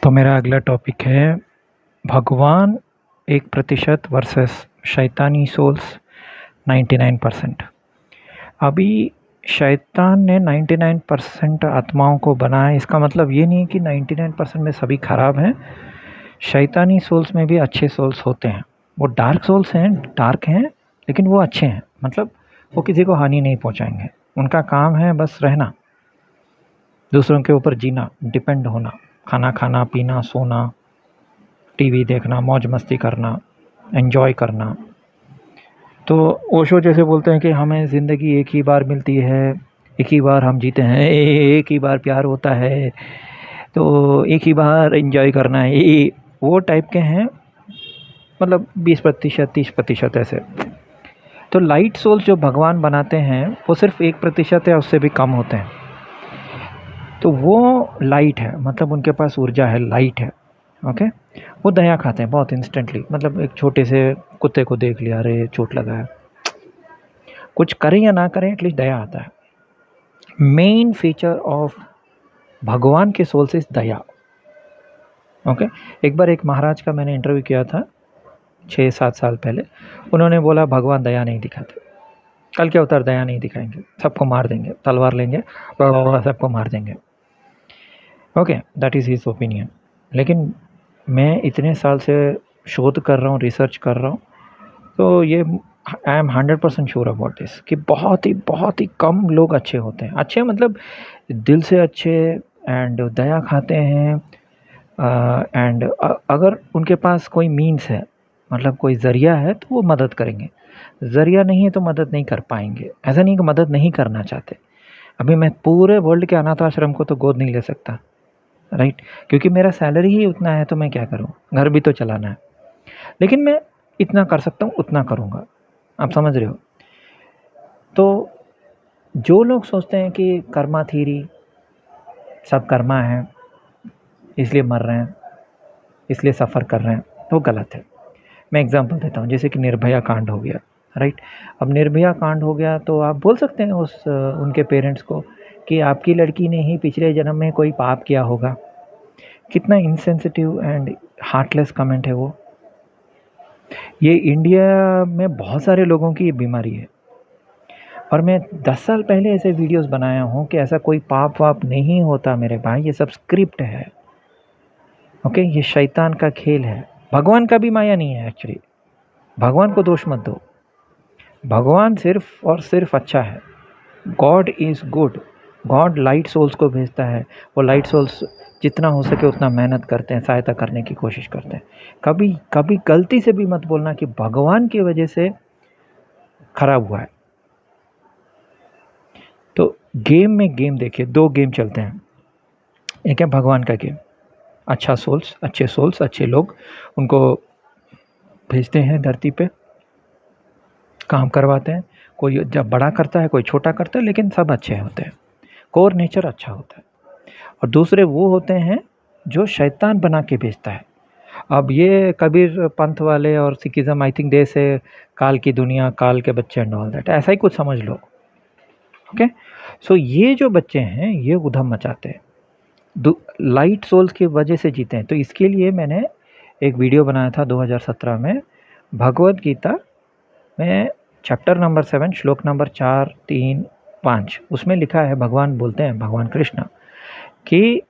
तो मेरा अगला टॉपिक है भगवान 1% वर्सेस शैतानी सोल्स 99%। अभी शैतान ने 99% आत्माओं को बनाया, इसका मतलब ये नहीं है कि 99% में सभी खराब हैं। शैतानी सोल्स में भी अच्छे सोल्स होते हैं। वो डार्क सोल्स हैं, डार्क हैं, लेकिन वो अच्छे हैं। मतलब वो किसी को हानि नहीं पहुंचाएंगे। उनका काम है बस रहना, दूसरों के ऊपर जीना, डिपेंड होना, खाना खाना, पीना, सोना, टीवी देखना, मौज मस्ती करना, एंजॉय करना। तो ओशो जैसे बोलते हैं कि हमें ज़िंदगी एक ही बार मिलती है, एक ही बार हम जीते हैं, एक ही बार प्यार होता है, तो एक ही बार एंजॉय करना है। ये वो टाइप के हैं, मतलब 20%, 30% ऐसे। तो लाइट सोल्स जो भगवान बनाते हैं वो सिर्फ 1% या उससे भी कम होते हैं। तो वो लाइट है, मतलब उनके पास ऊर्जा है, लाइट है। ओके। वो दया खाते हैं बहुत इंस्टेंटली। मतलब एक छोटे से कुत्ते को देख लिया, अरे चोट लगा है, कुछ करें या ना करें एटलीस्ट दया आता है। मेन फीचर ऑफ भगवान के सोल से दया। ओके। एक बार एक महाराज का मैंने इंटरव्यू किया था 6-7 साल पहले। उन्होंने बोला भगवान दया नहीं दिखाते, कल के अवतार दया नहीं दिखाएंगे, सबको मार देंगे, तलवार लेंगे, सबको मार देंगे। Okay, that is his opinion. लेकिन मैं इतने साल से शोध कर रहा हूँ, रिसर्च कर रहा हूँ, तो ये I am 100% sure about this कि बहुत ही कम लोग अच्छे होते हैं। अच्छे मतलब दिल से अच्छे, एंड दया खाते हैं, एंड अगर उनके पास कोई मीन्स है, मतलब कोई ज़रिया है, तो वो मदद करेंगे। ज़रिया नहीं है तो मदद नहीं कर पाएंगे। ऐसा नहीं कि मदद नहीं करना चाहते। अभी मैं पूरे वर्ल्ड के अनाथ आश्रम को तो गोद नहीं ले सकता, राइट? क्योंकि मेरा सैलरी ही उतना है, तो मैं क्या करूँ, घर भी तो चलाना है। लेकिन मैं इतना कर सकता हूँ, उतना करूँगा। आप समझ रहे हो? तो जो लोग सोचते हैं कि कर्मा थीरी, सब कर्मा है इसलिए मर रहे हैं, इसलिए सफ़र कर रहे हैं, तो गलत है। मैं एग्जांपल देता हूँ, जैसे कि निर्भया कांड हो गया, राइट? अब निर्भया कांड हो गया तो आप बोल सकते हैं उनके पेरेंट्स को कि आपकी लड़की ने ही पिछले जन्म में कोई पाप किया होगा। कितना इनसेंसिटिव एंड हार्टलेस कमेंट है वो। ये इंडिया में बहुत सारे लोगों की ये बीमारी है, और मैं 10 साल पहले ऐसे वीडियोस बनाया हूँ कि ऐसा कोई पाप वाप नहीं होता मेरे भाई, ये सब स्क्रिप्ट है। ओके, ये शैतान का खेल है। भगवान का भी माया नहीं है एक्चुअली। भगवान को दोष मत दो, भगवान सिर्फ और सिर्फ अच्छा है। God is good. God light souls को भेजता है। वो लाइट सोल्स जितना हो सके उतना मेहनत करते हैं, सहायता करने की कोशिश करते हैं। कभी कभी गलती से भी मत बोलना कि भगवान की वजह से खराब हुआ है। तो गेम में गेम देखिए, 2 गेम चलते हैं। एक है भगवान का गेम, अच्छा सोल्स, अच्छे लोग, उनको भेजते हैं धरती पे, काम करवाते हैं। कोई जब बड़ा करता है, कोई छोटा करता है, लेकिन सब अच्छे होते हैं। कोर नेचर अच्छा होता है। और दूसरे वो होते हैं जो शैतान बना के भेजता है। अब ये कबीर पंथ वाले और सिखिज़्म, आई थिंक दे से काल की दुनिया, काल के बच्चे एंड ऑल दैट, ऐसा ही कुछ समझ लो। ओके। सो ये जो बच्चे हैं ये उधम मचाते हैं, लाइट सोल्स की वजह से जीते हैं। तो इसके लिए मैंने एक वीडियो बनाया था 2017 में, भगवद गीता में चैप्टर नंबर 7 श्लोक नंबर 4, 3, 5, उसमें लिखा है, भगवान बोलते हैं, भगवान कृष्ण, कि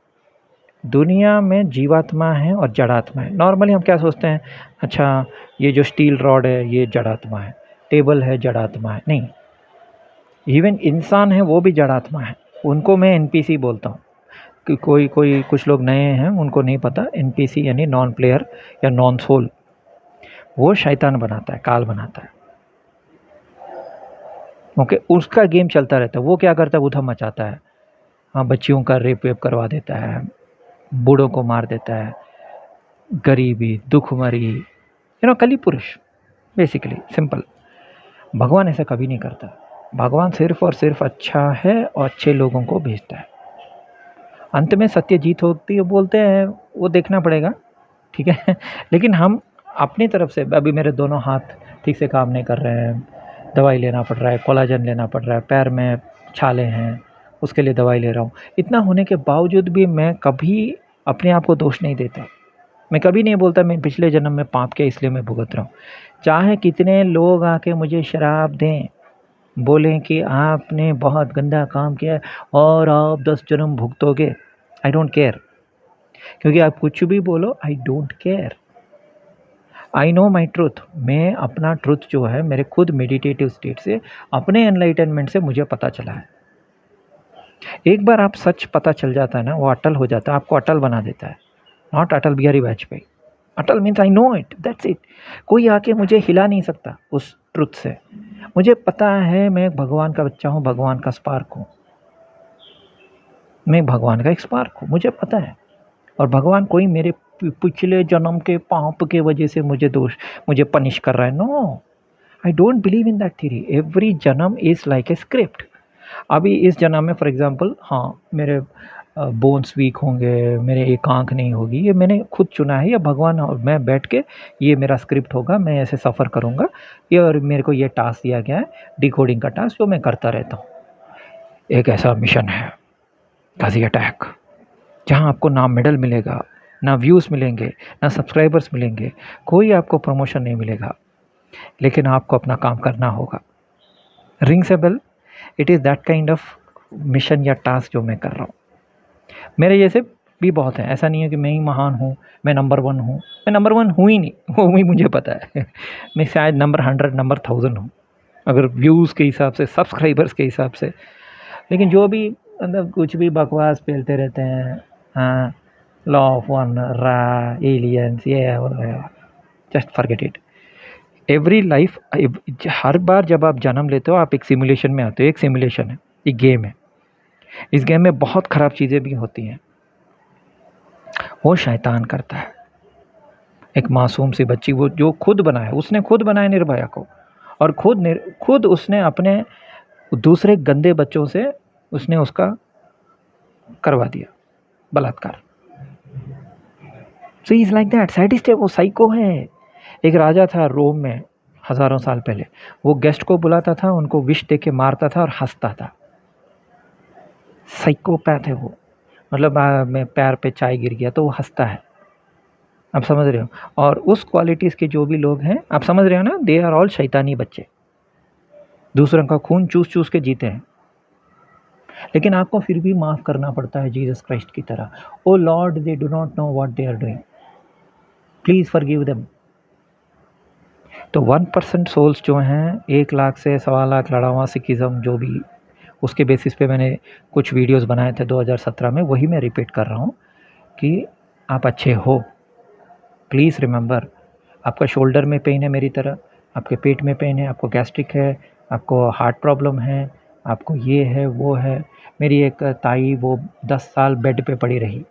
दुनिया में जीवात्मा है और जड़ात्मा है। नॉर्मली हम क्या सोचते हैं, अच्छा ये जो स्टील रॉड है ये जड़ात्मा है, टेबल है जड़ात्मा है। नहीं, इवन इंसान है वो भी जड़ात्मा है। उनको मैं एनपीसी बोलता हूँ कि कोई कुछ लोग नए हैं, उनको नहीं पता, एनपीसी यानी नॉन प्लेयर या नॉन सोल। वो शैतान बनाता है, काल बनाता है। ओके, उसका गेम चलता रहता है। वो क्या करता है, उधम मचाता है। हाँ, बच्चियों का रेप वेप करवा देता है, बूढ़ों को मार देता है, गरीबी, दुखमरी, कली पुरुष, बेसिकली सिंपल। भगवान ऐसा कभी नहीं करता। भगवान सिर्फ और सिर्फ अच्छा है और अच्छे लोगों को भेजता है। अंत में सत्य जीत होती है बोलते हैं, वो देखना पड़ेगा, ठीक है। लेकिन हम अपनी तरफ से, अभी मेरे दोनों हाथ ठीक से काम नहीं कर रहे हैं, दवाई लेना पड़ रहा है, कोलाजन लेना पड़ रहा है, पैर में छाले हैं, उसके लिए दवाई ले रहा हूँ। इतना होने के बावजूद भी मैं कभी अपने आप को दोष नहीं देता। मैं कभी नहीं बोलता मैं पिछले जन्म में पाप किया इसलिए मैं भुगत रहा हूँ। चाहे कितने लोग आके मुझे शराप दें, बोलें कि आपने बहुत गंदा काम किया और आप 10 जन्म भुगतोगे, आई डोंट केयर। क्योंकि आप कुछ भी बोलो, I don't care. I know my truth. मैं अपना ट्रुथ जो है मेरे खुद मेडिटेटिव स्टेट से, अपने एनलाइटनमेंट से मुझे पता चला है। एक बार आप सच पता चल जाता है ना, वो अटल हो जाता है, आपको अटल बना देता है। Not Atal Bihari Vajpayee. Atal means I know it, that's it. कोई आके मुझे हिला नहीं सकता उस ट्रुथ से। मुझे पता है मैं भगवान का बच्चा हूँ, भगवान का स्पार्क हूँ, मैं भगवान का एक स्पार्क हूँ, मुझे पता है। और भगवान कोई मेरे पिछले जन्म के पाप के वजह से मुझे पनिश कर रहा है, no. I don't believe in that theory. Every जन्म इज़ लाइक ए स्क्रिप्ट। अभी इस जन्म में फॉर एग्जांपल, हाँ, मेरे बोन्स वीक होंगे, मेरे एक आँख नहीं होगी, ये मैंने खुद चुना है, या भगवान और मैं बैठ के ये मेरा स्क्रिप्ट होगा, मैं ऐसे सफ़र करूँगा, ये और मेरे को ये टास्क दिया गया है, डिकोडिंग का टास्क, जो मैं करता रहता हूँ। एक ऐसा मिशन है गाज़ी अटैक, जहाँ आपको ना मेडल मिलेगा, ना व्यूज़ मिलेंगे, ना सब्सक्राइबर्स मिलेंगे, कोई आपको प्रमोशन नहीं मिलेगा, लेकिन आपको अपना काम करना होगा। Rings a bell? It is that kind of mission या टास्क जो मैं कर रहा हूँ। मेरे जैसे भी बहुत हैं, ऐसा नहीं है कि मैं ही महान हूँ, मैं नंबर 1 हूँ। मैं नंबर 1 हूँ ही नहीं, वो भी मुझे पता है। मैं शायद नंबर 100, नंबर 1000 हूँ, अगर व्यूज़ के हिसाब से, सब्सक्राइबर्स के हिसाब से। लेकिन जो भी मतलब कुछ भी बकवास फैलते रहते हैं, हाँ, लॉ ऑफ वन, एलियंस, ये just forget it. Every life, हर बार जब आप जन्म लेते हो आप एक सिमुलेशन में आते हो। एक सिमुलेशन है, एक गेम है। इस गेम में बहुत ख़राब चीज़ें भी होती हैं, वो शैतान करता है। एक मासूम सी बच्ची, वो जो खुद बनाया, उसने खुद बनाया निर्भया को, और खुद उसने अपने दूसरे गंदे बच्चों से उसने उसका करवा दिया बलात्कार। So is like that, sadist है वो, साइको है। एक राजा था रोम में हज़ारों साल पहले, वो गेस्ट को बुलाता था, उनको विष दे के मारता था और हंसता था। साइकोपैथ है वो। मतलब मैं पैर पे चाय गिर गया तो वो हंसता है, आप समझ रहे हो। और उस क्वालिटीज़ के जो भी लोग हैं, आप समझ रहे हो ना, दे आर ऑल शैतानी बच्चे, दूसरों का खून चूस चूस के जीते हैं। लेकिन आपको फिर भी माफ़ करना पड़ता है जीसस क्राइस्ट की तरह। O Lord, they do not know what they are doing, please forgive them. तो 1% सोल्स जो हैं, 1 लाख से 1.25 लाख लड़ा हुआ सिखिज़्म, जो भी, उसके बेसिस पे मैंने कुछ वीडियोस बनाए थे 2017 में, वही मैं रिपीट कर रहा हूँ कि आप अच्छे हो। प्लीज़ रिमेंबर, आपका शोल्डर में पेन है मेरी तरह, आपके पेट में पेन है, आपको गैस्ट्रिक है, आपको हार्ट प्रॉब्लम है, आपको ये है वो है। मेरी एक ताई, वो 10 साल बेड पे पड़ी रही,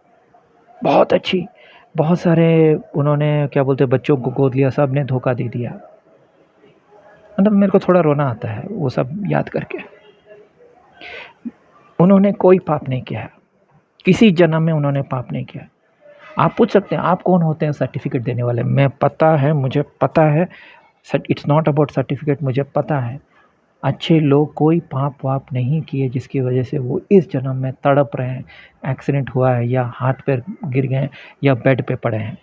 बहुत अच्छी, बहुत सारे उन्होंने क्या बोलते हैं बच्चों को गोद लिया, सब ने धोखा दे दिया। मतलब मेरे को थोड़ा रोना आता है वो सब याद करके। उन्होंने कोई पाप नहीं किया है, किसी जन्म में उन्होंने पाप नहीं किया। आप पूछ सकते हैं आप कौन होते हैं सर्टिफिकेट देने वाले, मैं पता है, मुझे पता है। इट्स नॉट अबाउट सर्टिफिकेट, मुझे पता है अच्छे लोग कोई पाप वाप नहीं किए जिसकी वजह से वो इस जन्म में तड़प रहे हैं, एक्सीडेंट हुआ है या हाथ पैर गिर गए या बेड पे पड़े हैं।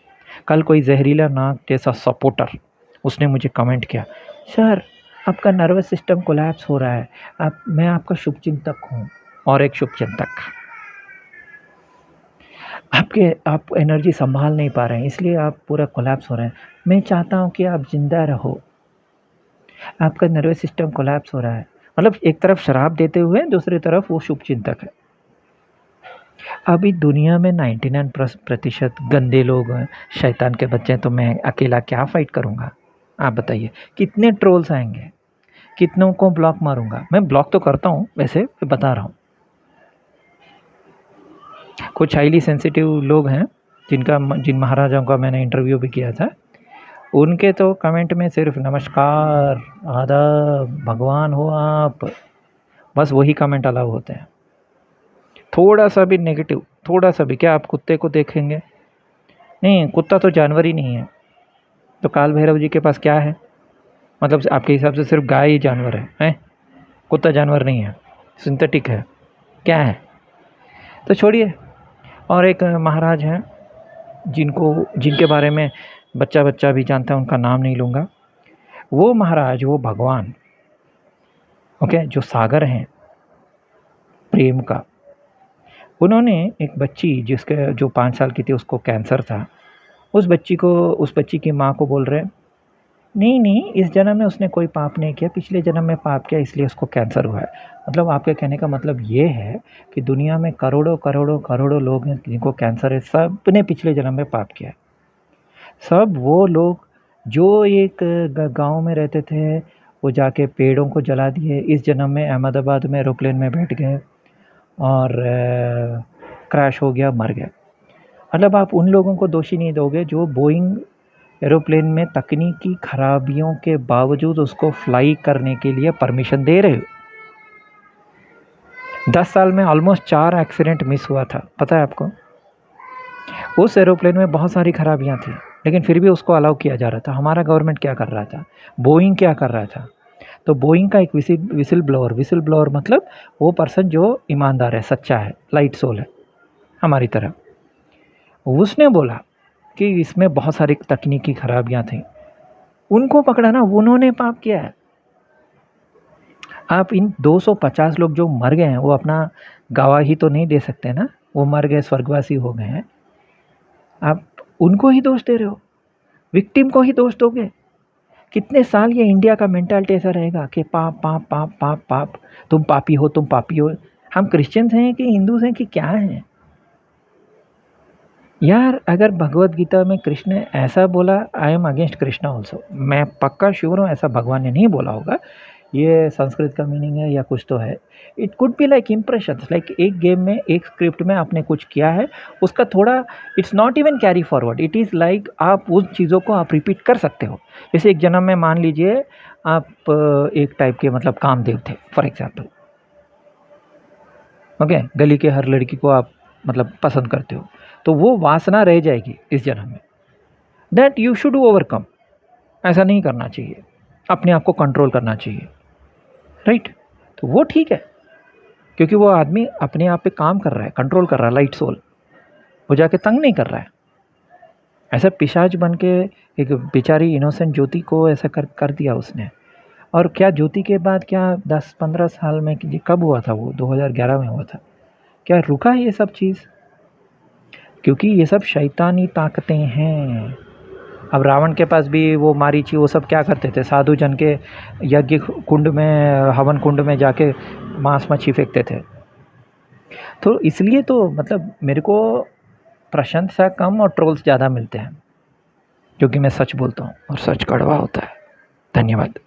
कल कोई जहरीला नाक जैसा सपोर्टर, उसने मुझे कमेंट किया, सर आपका नर्वस सिस्टम कोलैप्स हो रहा है, मैं आपका शुभचिंतक हूँ। और एक शुभचिंतक, आप एनर्जी संभाल नहीं पा रहे हैं इसलिए आप पूरा कोलैप्स हो रहे हैं। मैं चाहता हूँ कि आप ज़िंदा रहो, आपका नर्वस सिस्टम कोलैप्स हो रहा है। मतलब एक तरफ शराब देते हुए दूसरी तरफ वो शुभचिंतक है। अभी दुनिया में 99% गंदे लोग हैं, शैतान के बच्चे हैं, तो मैं अकेला क्या फ़ाइट करूँगा? आप बताइए, कितने ट्रोल्स आएँगे, कितनों को ब्लॉक मारूँगा? मैं ब्लॉक तो करता हूँ वैसे, मैं बता रहा हूँ। कुछ हाईली सेंसिटिव लोग हैं जिन महाराजाओं का मैंने इंटरव्यू भी किया था, उनके तो कमेंट में सिर्फ नमस्कार, आदाब, भगवान हो आप, बस वही कमेंट अलाउ होते हैं। थोड़ा सा भी नेगेटिव, थोड़ा सा भी, क्या आप कुत्ते को देखेंगे? नहीं, कुत्ता तो जानवर ही नहीं है। तो काल भैरव जी के पास क्या है? मतलब आपके हिसाब से सिर्फ गाय ही जानवर है, हैं? कुत्ता जानवर नहीं है, सिंथेटिक है, क्या है? तो छोड़िए, और एक महाराज हैं जिनके बारे में बच्चा भी जानता है, उनका नाम नहीं लूँगा। वो महाराज, वो भगवान, ओके, जो सागर हैं प्रेम का, उन्होंने एक बच्ची जो 5 साल की थी, उसको कैंसर था। उस बच्ची की माँ को बोल रहे, नहीं, इस जन्म में उसने कोई पाप नहीं किया, पिछले जन्म में पाप किया इसलिए उसको कैंसर हुआ है। मतलब आपके कहने का मतलब ये है कि दुनिया में करोड़ों लोग हैं जिनको कैंसर है, सब ने पिछले जन्म में पाप किया है। सब वो लोग जो एक गांव में रहते थे, वो जाके पेड़ों को जला दिए, इस जन्म में अहमदाबाद में एरोप्लेन में बैठ गए और क्रैश हो गया, मर गए। मतलब आप उन लोगों को दोषी नहीं दोगे जो बोइंग एरोप्लेन में तकनीकी खराबियों के बावजूद उसको फ्लाई करने के लिए परमिशन दे रहे हो। 10 साल में ऑलमोस्ट 4 एक्सीडेंट मिस हुआ था, पता है आपको? उस एरोप्लेन में बहुत सारी खराबियां थी, लेकिन फिर भी उसको अलाउ किया जा रहा था। हमारा गवर्नमेंट क्या कर रहा था? बोइंग क्या कर रहा था? तो बोइंग का एक विसिल ब्लोअर मतलब वो पर्सन जो ईमानदार है, सच्चा है, लाइट सोल है हमारी तरह, उसने बोला कि इसमें बहुत सारी तकनीकी खराबियां थी, उनको पकड़ा ना, उन्होंने पाप किया है। आप इन 250 लोग जो मर गए हैं, वो अपना गवाही तो नहीं दे सकते ना, वो मर गए, स्वर्गवासी हो गए हैं, आप उनको ही दोष दे रहे हो, विक्टिम को ही दोष दोगे। कितने साल ये इंडिया का मेंटालिटी ऐसा रहेगा कि पाप पाप पाप पाप पाप, तुम पापी हो। हम क्रिश्चियंस हैं कि हिंदूज हैं कि क्या हैं यार? अगर भगवत गीता में कृष्ण ने ऐसा बोला, I am against Krishna also, मैं पक्का श्योर हूँ ऐसा भगवान ने नहीं बोला होगा, ये संस्कृत का मीनिंग है या कुछ तो है। It could be like impressions, like एक गेम में, एक स्क्रिप्ट में आपने कुछ किया है, उसका थोड़ा, it's not even carry forward, it is like आप उन चीज़ों को आप रिपीट कर सकते हो। जैसे एक जन्म में मान लीजिए आप एक टाइप के मतलब कामदेव थे फॉर एग्जाम्पल, ओके, गली के हर लड़की को आप मतलब पसंद करते हो, तो वो वासना रह जाएगी इस जन्म में, दैट यू शुड ओवरकम। ऐसा नहीं करना चाहिए, अपने आप को कंट्रोल करना चाहिए, राइट? तो वो ठीक है, क्योंकि वो आदमी अपने आप पे काम कर रहा है, कंट्रोल कर रहा है, लाइट सोल, वो जाके तंग नहीं कर रहा है। ऐसा पिशाच बन के एक बेचारी इनोसेंट ज्योति को ऐसा कर दिया उसने। और क्या ज्योति के बाद क्या 10-15 साल में, कब हुआ था वो? 2011 में हुआ था। क्या रुका ये सब चीज़? क्योंकि ये सब शैतानी ताकतें हैं। अब रावण के पास भी वो मारीची, वो सब क्या करते थे? साधु जन के यज्ञ कुंड में, हवन कुंड में जाके मांस मच्छी फेंकते थे। तो इसलिए तो मतलब मेरे को प्रशंसा कम और ट्रोल्स ज़्यादा मिलते हैं, क्योंकि मैं सच बोलता हूँ और सच कड़वा होता है। धन्यवाद।